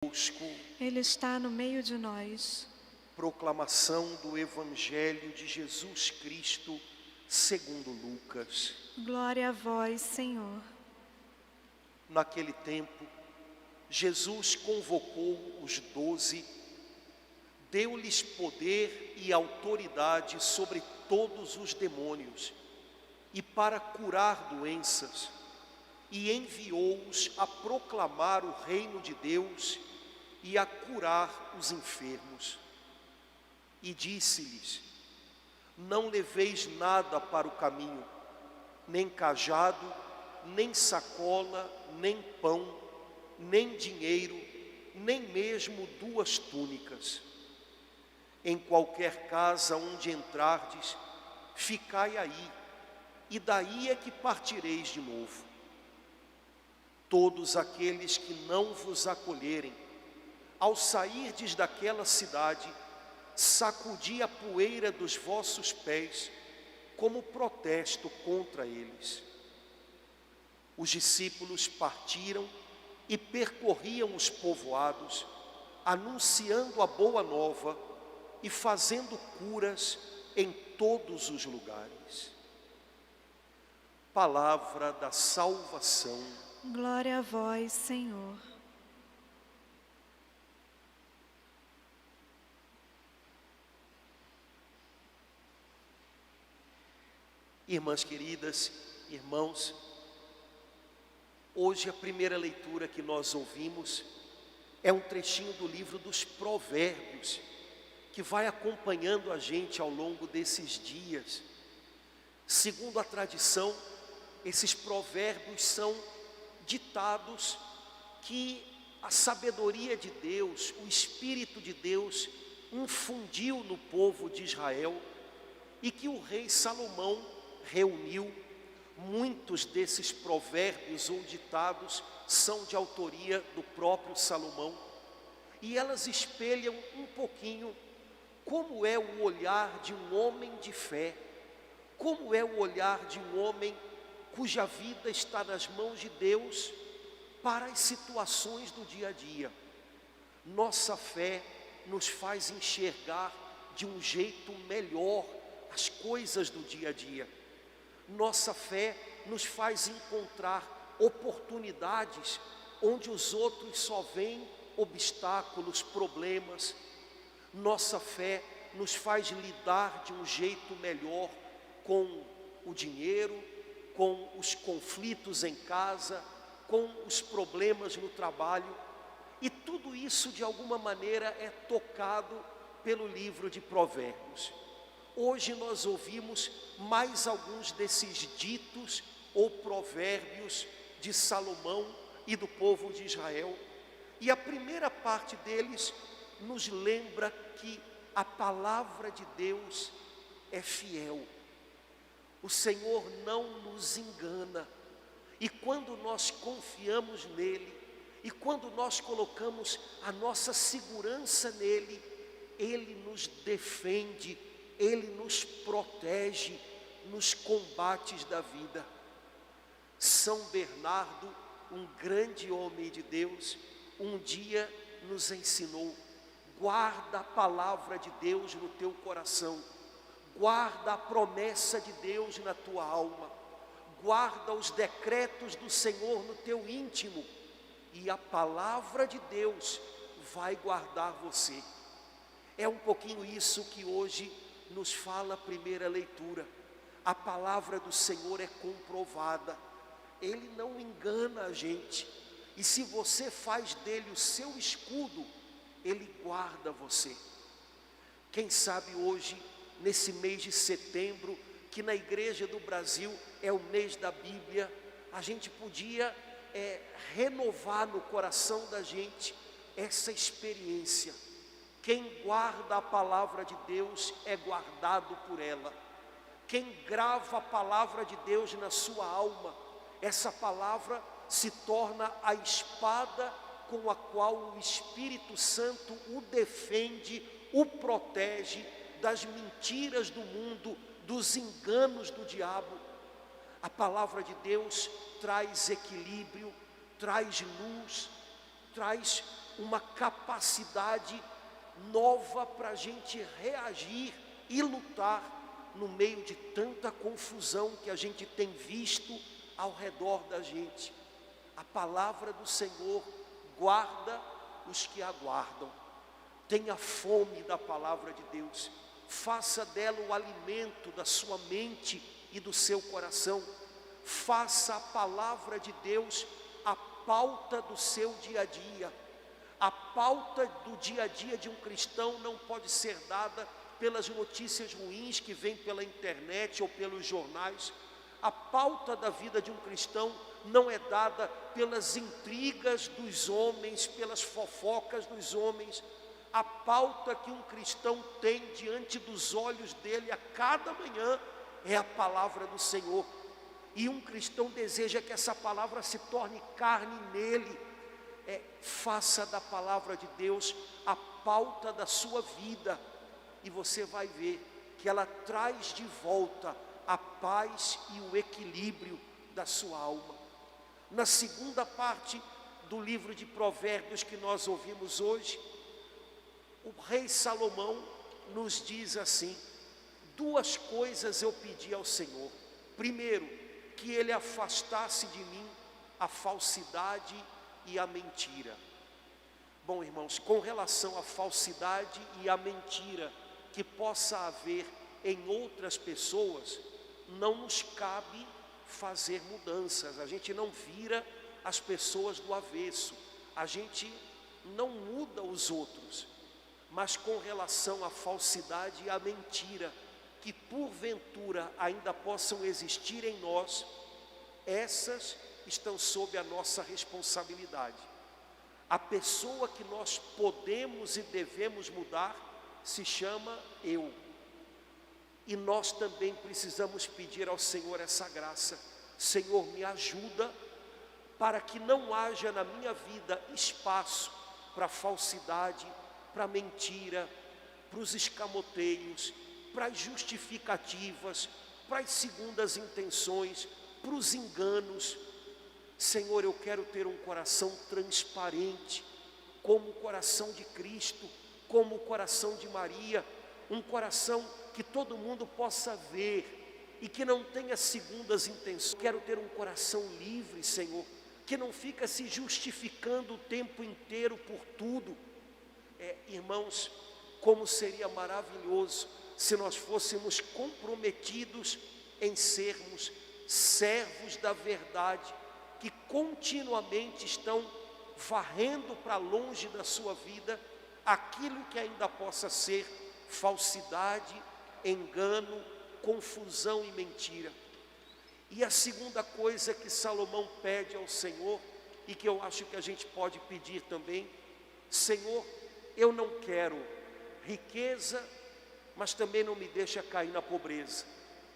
conosco. Ele está no meio de nós. Proclamação do Evangelho de Jesus Cristo, segundo Lucas. Glória a vós, Senhor. Naquele tempo, Jesus convocou os 12, deu-lhes poder e autoridade sobre todos os demônios e para curar doenças, e enviou-os a proclamar o reino de Deus e a curar os enfermos. E disse-lhes: não leveis nada para o caminho, nem cajado, nem sacola, nem pão, nem dinheiro, nem mesmo 2 túnicas. Em qualquer casa onde entrardes, ficai aí, e daí é que partireis de novo. Todos aqueles que não vos acolherem, ao sairdes daquela cidade, sacudi a poeira dos vossos pés, como protesto contra eles. Os discípulos partiram e percorriam os povoados, anunciando a boa nova e fazendo curas em todos os lugares. Palavra da salvação. Glória a vós, Senhor. Irmãs queridas, irmãos, hoje a primeira leitura que nós ouvimos é um trechinho do livro dos Provérbios, que vai acompanhando a gente ao longo desses dias. Segundo a tradição, esses provérbios são ditados que a sabedoria de Deus, o Espírito de Deus, infundiu no povo de Israel, e que o rei Salomão reuniu. Muitos desses provérbios ou ditados são de autoria do próprio Salomão, e elas espelham um pouquinho como é o olhar de um homem de fé, como é o olhar de um homem cuja vida está nas mãos de Deus para as situações do dia a dia. Nossa fé nos faz enxergar de um jeito melhor as coisas do dia a dia. Nossa fé nos faz encontrar oportunidades onde os outros só veem obstáculos, problemas. Nossa fé nos faz lidar de um jeito melhor com o dinheiro, com os conflitos em casa, com os problemas no trabalho. E tudo isso de alguma maneira é tocado pelo livro de Provérbios. Hoje nós ouvimos mais alguns desses ditos ou provérbios de Salomão e do povo de Israel. E a primeira parte deles nos lembra que a palavra de Deus é fiel. O Senhor não nos engana. E quando nós confiamos nele, e quando nós colocamos a nossa segurança nele, ele nos defende, ele nos protege nos combates da vida. São Bernardo, um grande homem de Deus, um dia nos ensinou: guarda a palavra de Deus no teu coração, guarda a promessa de Deus na tua alma, guarda os decretos do Senhor no teu íntimo, e a palavra de Deus vai guardar você. É um pouquinho isso que hoje nos fala a primeira leitura. A palavra do Senhor é comprovada, ele não engana a gente, e se você faz dele o seu escudo, ele guarda você. Quem sabe hoje, nesse mês de setembro, que na Igreja do Brasil é o mês da Bíblia, a gente podia renovar no coração da gente essa experiência. Quem guarda a palavra de Deus é guardado por ela. Quem grava a palavra de Deus na sua alma, essa palavra se torna a espada com a qual o Espírito Santo o defende, o protege das mentiras do mundo, dos enganos do diabo. A palavra de Deus traz equilíbrio, traz luz, traz uma capacidade nova para a gente reagir e lutar no meio de tanta confusão que a gente tem visto ao redor da gente. A palavra do Senhor guarda os que aguardam. Tenha fome da palavra de Deus, faça dela o alimento da sua mente e do seu coração. Faça a palavra de Deus a pauta do seu dia a dia. A pauta do dia a dia de um cristão não pode ser dada pelas notícias ruins que vêm pela internet ou pelos jornais. A pauta da vida de um cristão não é dada pelas intrigas dos homens, pelas fofocas dos homens. A pauta que um cristão tem diante dos olhos dele a cada manhã é a palavra do Senhor. E um cristão deseja que essa palavra se torne carne nele. Faça da palavra de Deus a pauta da sua vida, e você vai ver que ela traz de volta a paz e o equilíbrio da sua alma. Na segunda parte do livro de Provérbios que nós ouvimos hoje, o rei Salomão nos diz assim: duas coisas eu pedi ao Senhor. Primeiro, que ele afastasse de mim a falsidade e a mentira. Bom, irmãos, com relação à falsidade e à mentira que possa haver em outras pessoas, não nos cabe fazer mudanças. A gente não vira as pessoas do avesso, a gente não muda os outros. Mas com relação à falsidade e à mentira que porventura ainda possam existir em nós, essas estão sob a nossa responsabilidade. A pessoa que nós podemos e devemos mudar se chama eu. E nós também precisamos pedir ao Senhor essa graça. Senhor, me ajuda para que não haja na minha vida espaço para falsidade, para mentira, para os escamoteios, para as justificativas, para as segundas intenções, para os enganos. Senhor, eu quero ter um coração transparente, como o coração de Cristo, como o coração de Maria, um coração que todo mundo possa ver e que não tenha segundas intenções. Quero ter um coração livre, Senhor, que não fica se justificando o tempo inteiro por tudo. Irmãos, como seria maravilhoso se nós fôssemos comprometidos em sermos servos da verdade, que continuamente estão varrendo para longe da sua vida aquilo que ainda possa ser falsidade, engano, confusão e mentira. E a segunda coisa que Salomão pede ao Senhor, e que eu acho que a gente pode pedir também: Senhor, eu não quero riqueza, mas também não me deixa cair na pobreza,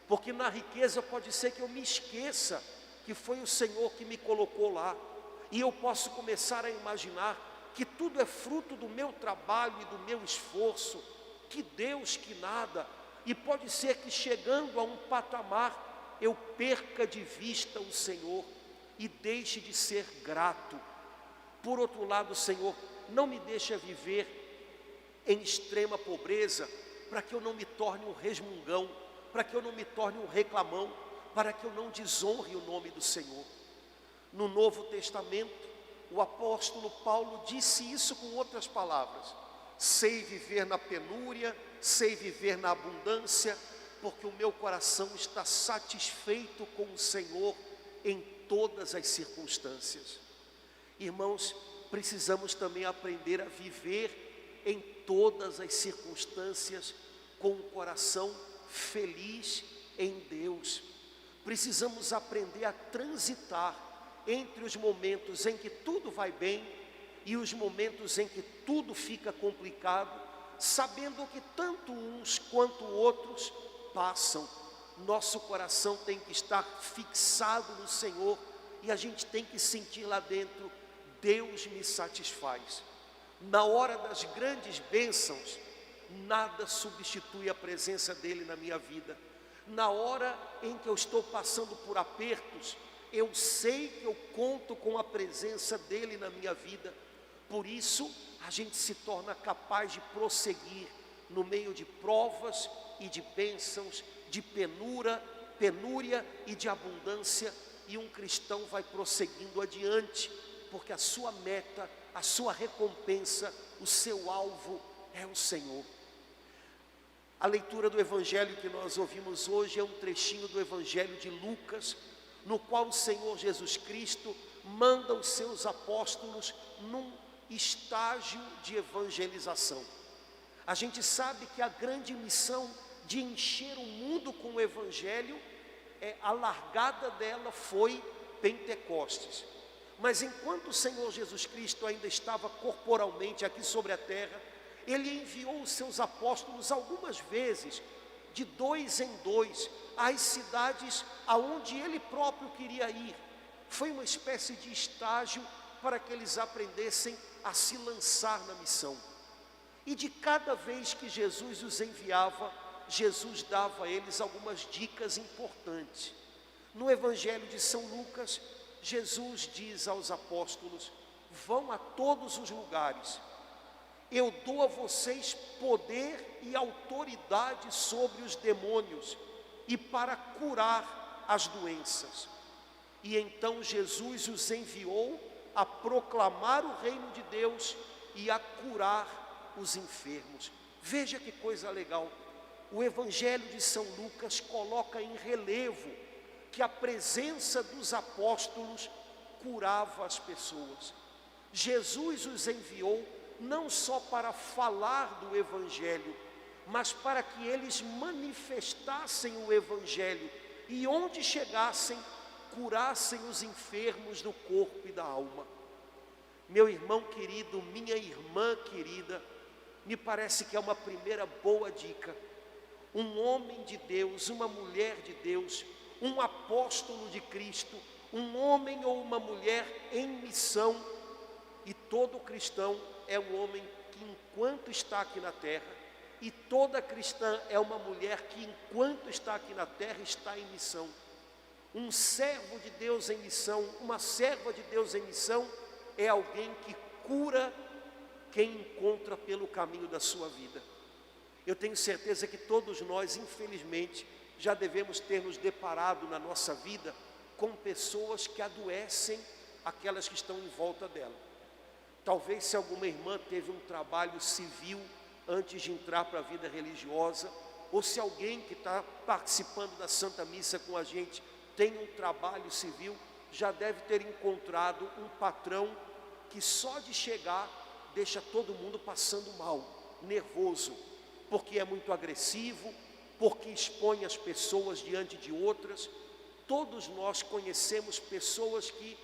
porque na riqueza pode ser que eu me esqueça que foi o Senhor que me colocou lá, e eu posso começar a imaginar que tudo é fruto do meu trabalho e do meu esforço, que Deus, que nada. E pode ser que chegando a um patamar eu perca de vista o Senhor e deixe de ser grato. Por outro lado, Senhor, não me deixa viver em extrema pobreza, para que eu não me torne um resmungão, para que eu não me torne um reclamão, para que eu não desonre o nome do Senhor. No Novo Testamento, o apóstolo Paulo disse isso com outras palavras: sei viver na penúria, sei viver na abundância, porque o meu coração está satisfeito com o Senhor em todas as circunstâncias. Irmãos, precisamos também aprender a viver em todas as circunstâncias com o coração feliz em Deus. Precisamos aprender a transitar entre os momentos em que tudo vai bem e os momentos em que tudo fica complicado, sabendo que tanto uns quanto outros passam. Nosso coração tem que estar fixado no Senhor e a gente tem que sentir lá dentro: Deus me satisfaz. Na hora das grandes bênçãos, nada substitui a presença dEle na minha vida. Na hora em que eu estou passando por apertos, eu sei que eu conto com a presença dEle na minha vida, Por isso, a gente se torna capaz de prosseguir no meio de provas e de bênçãos, de penúria e de abundância, e um cristão vai prosseguindo adiante, porque a sua meta, a sua recompensa, o seu alvo é o Senhor. A leitura do evangelho que nós ouvimos hoje é um trechinho do evangelho de Lucas, no qual o Senhor Jesus Cristo manda os seus apóstolos num estágio de evangelização. A gente sabe que a grande missão de encher o mundo com o evangelho, a largada dela foi Pentecostes. Mas enquanto o Senhor Jesus Cristo ainda estava corporalmente aqui sobre a terra, Ele enviou os seus apóstolos algumas vezes, de 2 em 2, às cidades aonde Ele próprio queria ir. Foi uma espécie de estágio para que eles aprendessem a se lançar na missão. E de cada vez que Jesus os enviava, Jesus dava a eles algumas dicas importantes. No Evangelho de São Lucas, Jesus diz aos apóstolos: vão a todos os lugares, eu dou a vocês poder e autoridade sobre os demônios e para curar as doenças. E então Jesus os enviou a proclamar o reino de Deus e a curar os enfermos. Veja que coisa legal. O Evangelho de São Lucas coloca em relevo que a presença dos apóstolos curava as pessoas. Jesus os enviou não só para falar do Evangelho, mas para que eles manifestassem o Evangelho e onde chegassem, curassem os enfermos do corpo e da alma. Meu irmão querido, minha irmã querida, me parece que é uma primeira boa dica. Um homem de Deus, uma mulher de Deus, um apóstolo de Cristo, um homem ou uma mulher em missão, e todo cristão é um homem que enquanto está aqui na terra, e toda cristã é uma mulher que enquanto está aqui na terra está em missão. Um servo de Deus em missão, uma serva de Deus em missão, é alguém que cura quem encontra pelo caminho da sua vida. Eu tenho certeza que todos nós, infelizmente, já devemos ter nos deparado na nossa vida com pessoas que adoecem aquelas que estão em volta dela. Talvez se alguma irmã teve um trabalho civil antes de entrar para a vida religiosa, ou se alguém que está participando da Santa Missa com a gente tem um trabalho civil, já deve ter encontrado um patrão que só de chegar deixa todo mundo passando mal, nervoso, porque é muito agressivo, porque expõe as pessoas diante de outras. Todos nós conhecemos pessoas que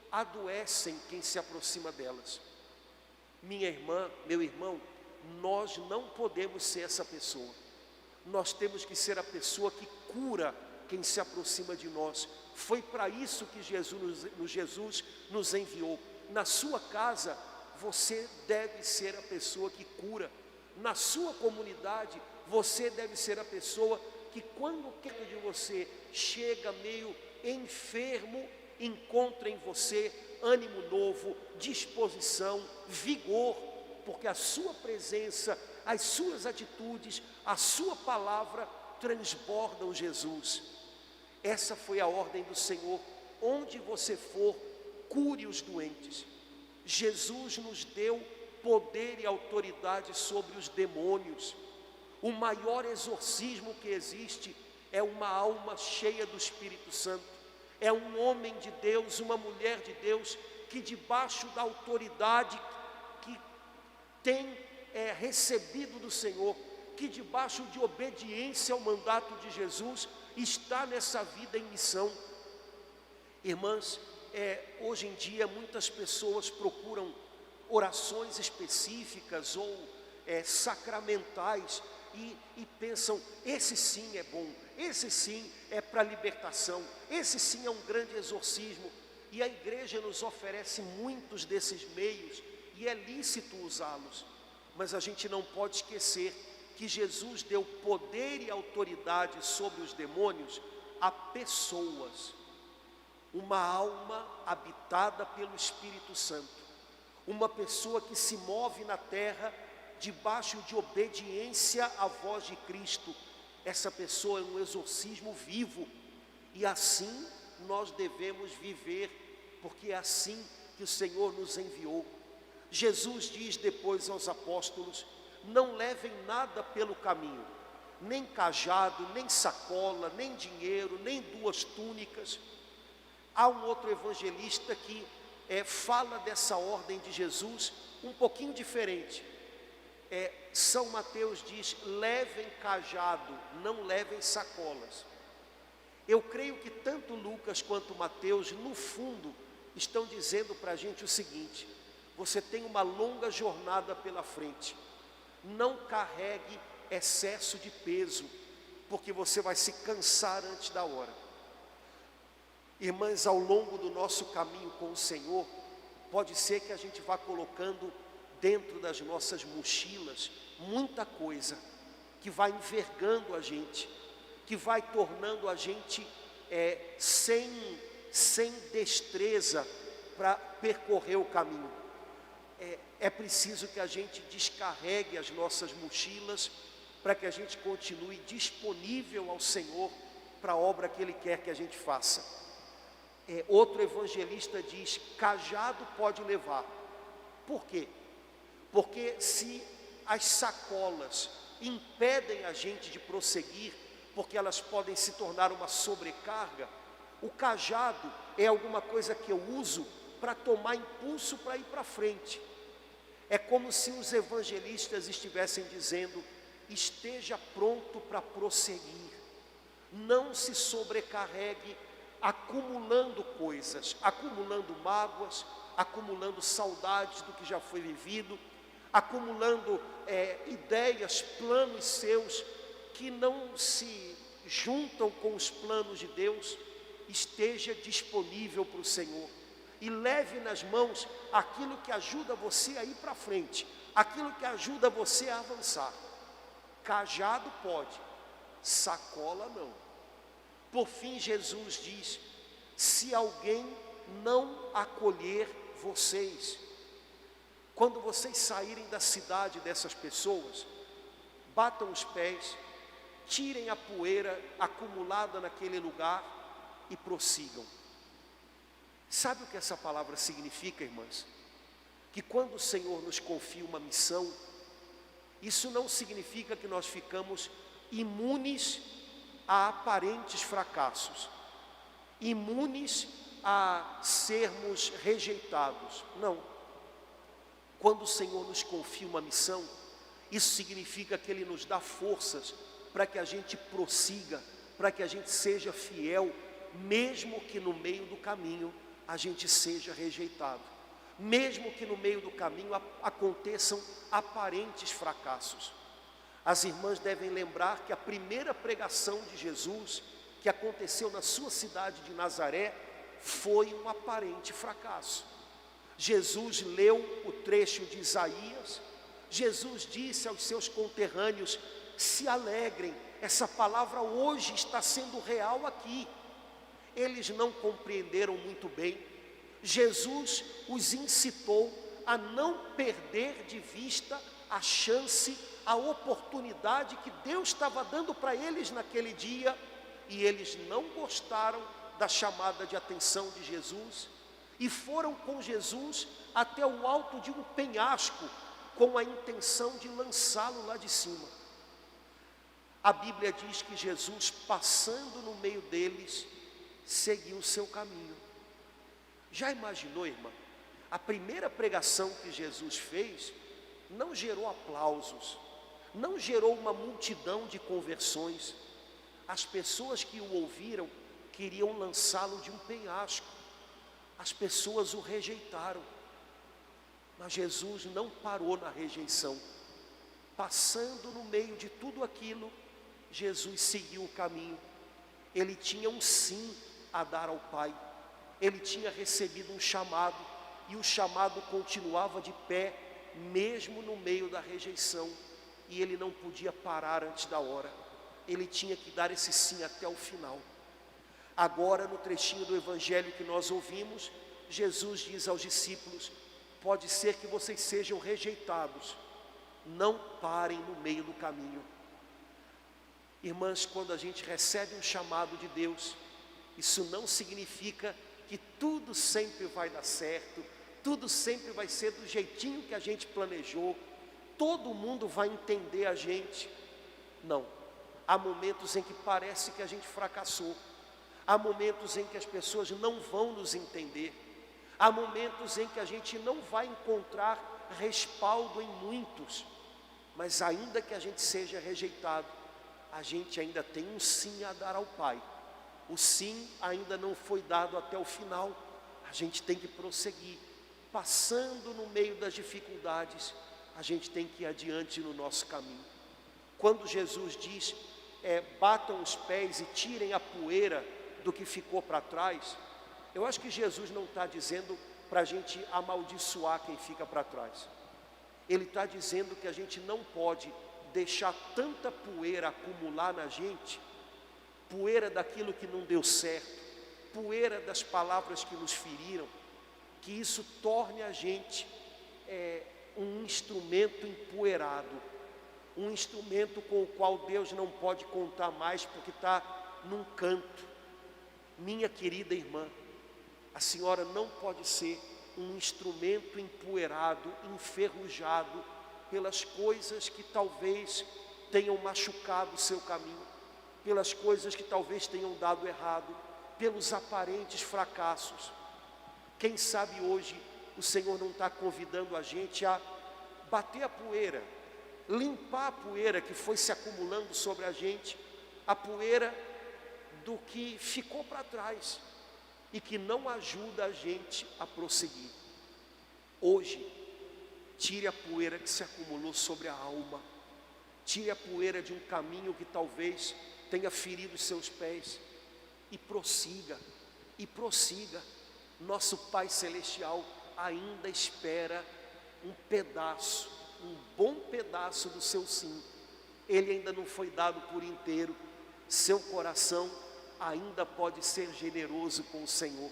adoecem quem se aproxima delas. Minha irmã, meu irmão, nós não podemos ser essa pessoa. Nós temos que ser a pessoa que cura quem se aproxima de nós. Foi para isso que Jesus nos enviou. Na sua casa, você deve ser a pessoa que cura. Na sua comunidade, você deve ser a pessoa que, quando quem de você chega meio enfermo, encontra em você ânimo novo, disposição, vigor, porque a sua presença, as suas atitudes, a sua palavra transbordam Jesus. Essa foi a ordem do Senhor: onde você for, cure os doentes. Jesus nos deu poder e autoridade sobre os demônios. O maior exorcismo que existe é uma alma cheia do Espírito Santo. É um homem de Deus, uma mulher de Deus, que debaixo da autoridade que tem recebido do Senhor, que debaixo de obediência ao mandato de Jesus, está nessa vida em missão. Irmãs, hoje em dia muitas pessoas procuram orações específicas ou sacramentais e pensam: esse sim é bom, esse sim é para libertação, esse sim é um grande exorcismo. E a igreja nos oferece muitos desses meios e é lícito usá-los, mas a gente não pode esquecer que Jesus deu poder e autoridade sobre os demônios a pessoas. Uma alma habitada pelo Espírito Santo, uma pessoa que se move na terra debaixo de obediência à voz de Cristo. Essa pessoa é um exorcismo vivo, e assim nós devemos viver, porque é assim que o Senhor nos enviou. Jesus diz depois aos apóstolos: não levem nada pelo caminho, nem cajado, nem sacola, nem dinheiro, nem 2 túnicas. Há um outro evangelista que fala dessa ordem de Jesus um pouquinho diferente. São Mateus diz: levem cajado, não levem sacolas. Eu creio que tanto Lucas quanto Mateus, no fundo, estão dizendo para a gente o seguinte: você tem uma longa jornada pela frente, não carregue excesso de peso, porque você vai se cansar antes da hora. Irmãs, ao longo do nosso caminho com o Senhor, pode ser que a gente vá colocando dentro das nossas mochilas muita coisa que vai envergando a gente, que vai tornando a gente sem destreza para percorrer o caminho. É preciso que a gente descarregue as nossas mochilas para que a gente continue disponível ao Senhor para a obra que Ele quer que a gente faça. Outro evangelista diz: cajado pode levar. Por quê? Porque se as sacolas impedem a gente de prosseguir, porque elas podem se tornar uma sobrecarga, o cajado é alguma coisa que eu uso para tomar impulso para ir para frente. É como se os evangelistas estivessem dizendo: esteja pronto para prosseguir, não se sobrecarregue acumulando coisas, acumulando mágoas, acumulando saudades do que já foi vivido, acumulando ideias, planos seus que não se juntam com os planos de Deus. Esteja disponível para o Senhor e leve nas mãos aquilo que ajuda você a ir para frente, aquilo que ajuda você a avançar. Cajado pode, sacola não. Por fim, Jesus diz: se alguém não acolher vocês, quando vocês saírem da cidade dessas pessoas, batam os pés, tirem a poeira acumulada naquele lugar e prossigam. Sabe o que essa palavra significa, irmãs? Que quando o Senhor nos confia uma missão, isso não significa que nós ficamos imunes a aparentes fracassos, imunes a sermos rejeitados. Não. Quando o Senhor nos confia uma missão, isso significa que Ele nos dá forças para que a gente prossiga, para que a gente seja fiel, mesmo que no meio do caminho a gente seja rejeitado, mesmo que no meio do caminho aconteçam aparentes fracassos. As irmãs devem lembrar que a primeira pregação de Jesus, que aconteceu na sua cidade de Nazaré, foi um aparente fracasso. Jesus leu o trecho de Isaías, Jesus disse aos seus conterrâneos: se alegrem, essa palavra hoje está sendo real aqui. Eles não compreenderam muito bem. Jesus os incitou a não perder de vista a chance, a oportunidade que Deus estava dando para eles naquele dia, e eles não gostaram da chamada de atenção de Jesus, e foram com Jesus até o alto de um penhasco, com a intenção de lançá-lo lá de cima. A Bíblia diz que Jesus, passando no meio deles, seguiu o seu caminho. Já imaginou, irmã? A primeira pregação que Jesus fez não gerou aplausos, não gerou uma multidão de conversões. As pessoas que o ouviram queriam lançá-lo de um penhasco. As pessoas o rejeitaram, mas Jesus não parou na rejeição. Passando no meio de tudo aquilo, Jesus seguiu o caminho. Ele tinha um sim a dar ao Pai, ele tinha recebido um chamado, e o chamado continuava de pé, mesmo no meio da rejeição, e ele não podia parar antes da hora, ele tinha que dar esse sim até o final. Agora, no trechinho do Evangelho que nós ouvimos, Jesus diz aos discípulos: pode ser que vocês sejam rejeitados. Não parem no meio do caminho. Irmãs, quando a gente recebe um chamado de Deus, isso não significa que tudo sempre vai dar certo, tudo sempre vai ser do jeitinho que a gente planejou, todo mundo vai entender a gente. Não. Há momentos em que parece que a gente fracassou, há momentos em que as pessoas não vão nos entender, há momentos em que a gente não vai encontrar respaldo em muitos, mas ainda que a gente seja rejeitado, a gente ainda tem um sim a dar ao Pai. O sim ainda não foi dado até o final, a gente tem que prosseguir, passando no meio das dificuldades, a gente tem que ir adiante no nosso caminho. Quando Jesus diz, batam os pés e tirem a poeira do que ficou para trás, eu acho que Jesus não está dizendo para a gente amaldiçoar quem fica para trás. Ele está dizendo que a gente não pode deixar tanta poeira acumular na gente, poeira daquilo que não deu certo, poeira das palavras que nos feriram, que isso torne a gente um instrumento empoeirado, um instrumento com o qual Deus não pode contar mais porque está num canto. Minha querida irmã, a senhora não pode ser um instrumento empoeirado, enferrujado pelas coisas que talvez tenham machucado o seu caminho, pelas coisas que talvez tenham dado errado, pelos aparentes fracassos. Quem sabe hoje o Senhor não está convidando a gente a bater a poeira, limpar a poeira que foi se acumulando sobre a gente, a poeira do que ficou para trás e que não ajuda a gente a prosseguir. Hoje, tire a poeira que se acumulou sobre a alma, tire a poeira de um caminho que talvez tenha ferido os seus pés e prossiga, Nosso Pai Celestial ainda espera um pedaço, um bom pedaço do seu sim. Ele ainda não foi dado por inteiro. Seu coração ainda pode ser generoso com o Senhor.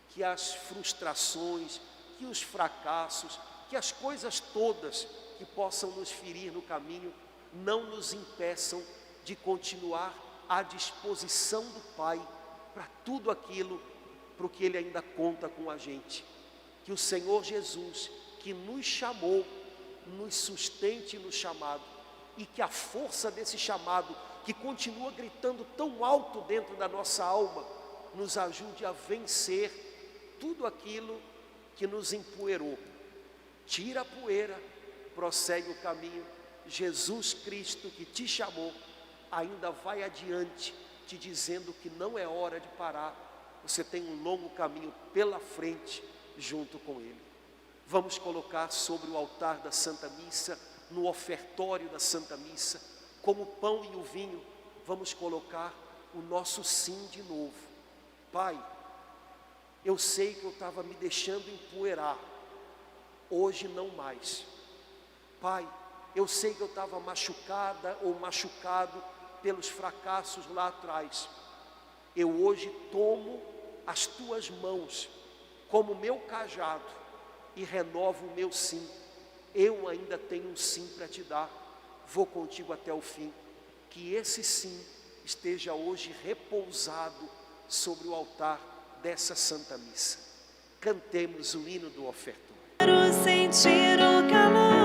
Que as frustrações, que os fracassos, que as coisas todas que possam nos ferir no caminho não nos impeçam de continuar à disposição do Pai para tudo aquilo para o que Ele ainda conta com a gente. Que o Senhor Jesus, que nos chamou, nos sustente no chamado, e que a força desse chamado, que continua gritando tão alto dentro da nossa alma, nos ajude a vencer tudo aquilo que nos empoeirou. Tira a poeira, prossegue o caminho. Jesus Cristo, que te chamou, ainda vai adiante, te dizendo que não é hora de parar. Você tem um longo caminho pela frente junto com Ele. Vamos colocar sobre o altar da Santa Missa, no ofertório da Santa Missa, como o pão e o vinho, vamos colocar o nosso sim de novo. Pai, eu sei que eu estava me deixando empoeirar, hoje não mais. Pai, eu sei que eu estava machucada ou machucado pelos fracassos lá atrás. Eu hoje tomo as tuas mãos como meu cajado e renovo o meu sim. Eu ainda tenho um sim para te dar, vou contigo até o fim. Que esse sim esteja hoje repousado sobre o altar dessa Santa Missa. Cantemos o hino do ofertório. Quero sentir o calor